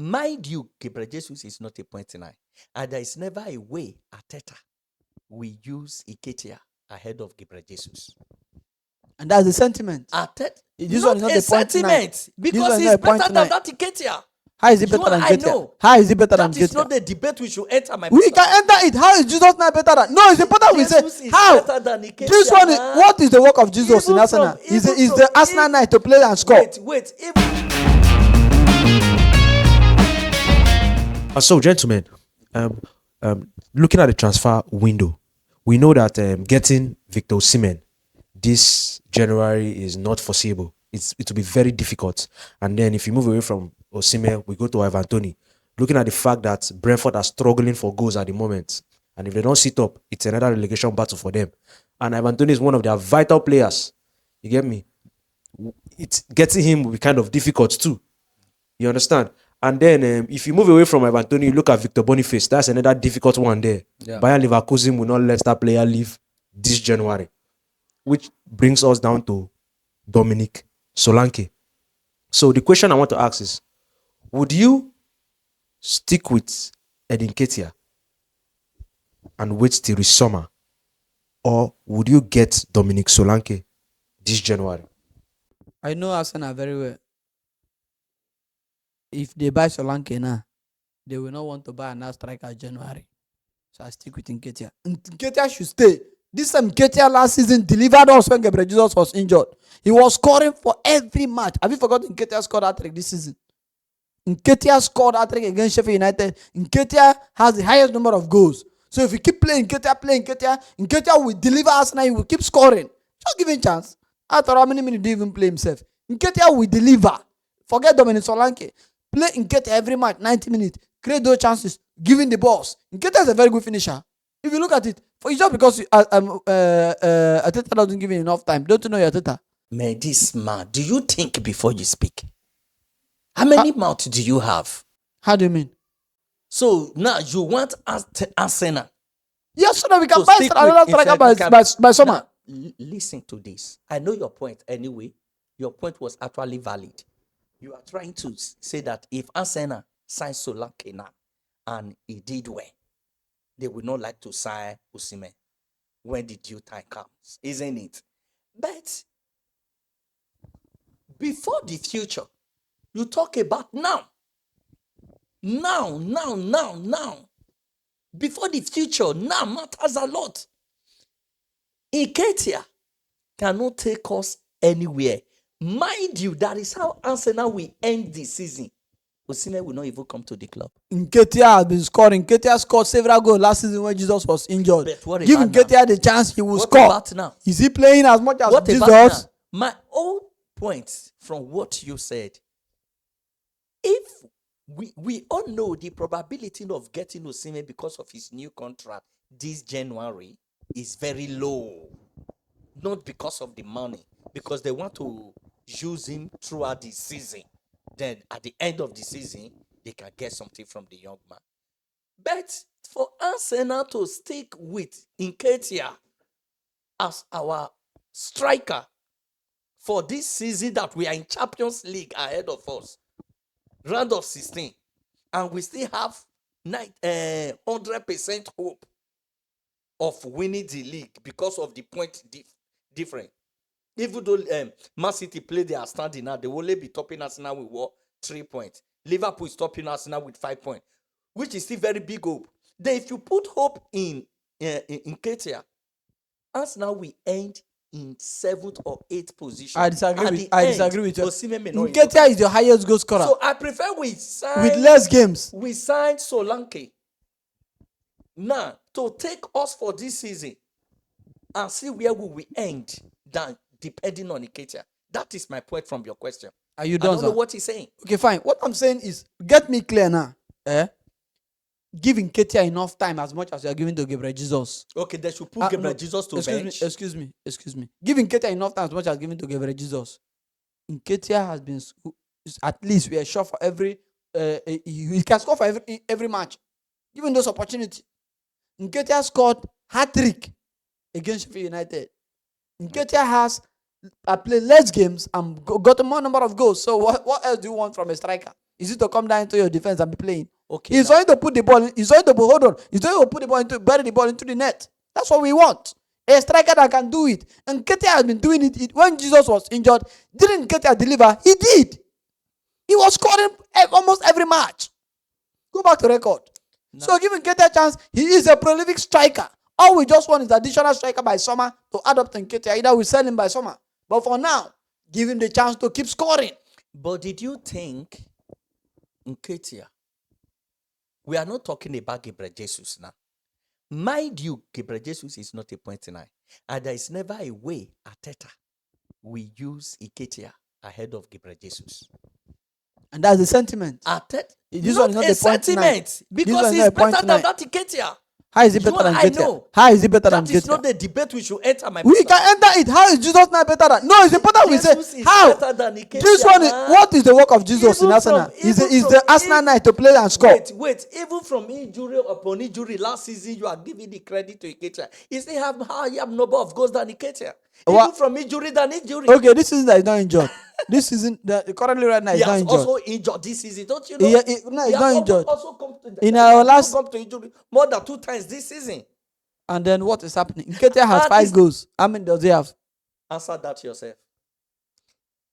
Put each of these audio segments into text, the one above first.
Mind you, Jesus is not a point nine. And there is never a way Arteta will use Nketiah ahead of Jesus. And that's the sentiment. Arteta, This not one is not a the point sentiment, because he's better than that Nketiah. How is it better than Nketiah? How is it better than Nketiah? That is not the debate we should enter, my We can enter it. How is Jesus not better than? No, it's important we say. How? This one is, what is the work of Jesus in Arsenal? Is the Arsenal night to play and score? Wait. So, gentlemen, looking at the transfer window, we know that getting Victor Osimhen this January is not foreseeable. It will be very difficult. And then if you move away from Osimhen, we go to Toney. Looking at the fact that Brentford are struggling for goals at the moment, and if they don't sit up, it's another relegation battle for them. And Toney is one of their vital players. You get me? It's getting him will be kind of difficult too. You understand? And then if you move away from Toney, you look at Victor Boniface. That's another difficult one there. Yeah. Bayern Leverkusen will not let that player leave this January, which brings us down to Dominic Solanke. So the question I want to ask is, would you stick with Nketiah and wait till the summer, or would you get Dominic Solanke this January? I know Arsenal very well. If they buy Solanke now, they will not want to buy another striker January. So I stick with Nketiah. Nketiah should stay. This time Nketiah last season delivered us when Jesus was injured. He was scoring for every match. Have you forgotten Nketiah scored a trick this season? Nketiah scored a trick against Sheffield United. Nketiah has the highest number of goals. So if you keep playing Nketiah will deliver Arsenal. He will keep scoring. Just give him a chance. After how many minutes do you even play himself? Nketiah will deliver. Forget Dominic Solanke. Play Nketiah every match, 90 minutes. Create those chances. Give him the balls. Nketiah is a very good finisher. If you look at it, it's just because Arteta doesn't give him enough time. Don't you know your Arteta? Man, this man, do you think before you speak? How many mouths do you have? How do you mean? So now you want Arsenal? Yes, so that we can buy another striker by summer. Now, listen to this. I know your point anyway. Your point was actually valid. You are trying to say that if Arsenal signs Solanke now and he did well, they would not like to sign Osimhen when the due time comes, isn't it? But before the future, you talk about now. Before the future, now matters a lot. Nketiah cannot take us anywhere. Mind you, that is how Arsenal will end the season. Osimhen will not even come to the club. Nketiah has been scoring. Nketiah scored several goals last season when Jesus was injured. Give Nketiah the chance, he will score. About now? Is he playing as much as Jesus? My own point from what you said, if we all know the probability of getting Osimhen because of his new contract this January is very low. Not because of the money, because they want to use him throughout the season. Then at the end of the season, they can get something from the young man. But for Arsenal to stick with Nketiah as our striker for this season that we are in Champions League ahead of us, round of 16, and we still have 100% hope of winning the league because of the point difference. Even though Man City play their standing now, they will only be topping Arsenal with 3 points. Liverpool is topping Arsenal with 5 points, which is still very big hope. Then if you put hope in Nketiah, Arsenal will end in 7th or 8th position. I disagree with you. Nketiah is your highest goal scorer. So I prefer we sign with less games. We signed Solanke now to take us for this season and see where we will end than depending on Nketiah. That is my point from your question. Are you done? I don't know what he's saying. Okay, fine. What I'm saying is, get me clear now. Give Nketiah enough time as much as you are giving to Gabriel Jesus. Okay, they should put Gabriel Jesus to bench. Excuse me. Give Nketiah enough time as much as giving to Gabriel Jesus. Nketiah has been, at least we are sure for every, he can score for every match. Given those opportunities. Nketiah scored hat-trick against Sheffield United. Nketiah has played less games and got a more number of goals. So what else do you want from a striker? Is it to come down into your defense and be playing? Okay. He's going to put the ball in. He's going to hold on. He's going to put the ball into, bury the ball into the net. That's what we want. A striker that can do it. And Nketiah has been doing it. When Jesus was injured, didn't Nketiah deliver? He did. He was scoring almost every match. Go back to record. No. So giving Nketiah a chance, he is a prolific striker. All we just want is additional striker by summer to add up to Nketiah. Either we sell him by summer. But for now, give him the chance to keep scoring. But did you think Nketiah? We are not talking about Gabriel Jesus now. Mind you, Gabriel Jesus is not a 0.9. And there is never a way Arteta we use Nketiah ahead of Gabriel Jesus. And that's the sentiment. Arteta, This not one is not a a 0.9. sentiment. Because he's better than that Nketiah. How is he better than Nketiah? How is he better than That is Nketiah? not the debate we should enter, my We brother. can enter it. How is Jesus not better than? No, it's important we say. Jesus is How? better than Nketiah, This one is, man. what is the work of Jesus Even in Arsenal? from- Is even the from- Arsenal night to play and score? Wait. Even from injury upon injury last season, you are giving the credit to Nketiah. He still have higher number of goals than Nketiah. Even What? from injury than injury. Okay, this season that is not injured. This season, currently right now, He is not has injured. also injured this season, don't you know? No, He he's has not injured. Also come to In he our has last- come to injury more than 2 times this season. And then what is happening? Nketiah has That 5 is- goals. How many does he have? Answer that yourself.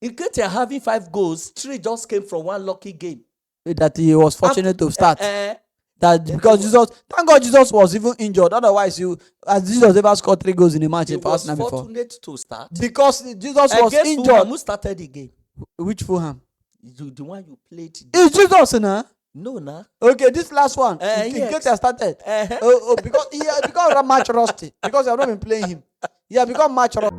Nketiah having 5 goals, 3 just came from one lucky game. That he was fortunate to start. Eh, That because Jesus, thank God Jesus was even injured. Otherwise, has Jesus ever scored 3 goals in a match he in was Arsenal before? fortunate to start. Because Jesus was Against injured. Fulham, who started the game? Which Fulham? The one you played. It's Jesus, nah? No, nah. Okay, this last one. Yes. Nketiah started. Uh-huh. Because he had become match rusty. Because I have not been playing him. He had become match rusty.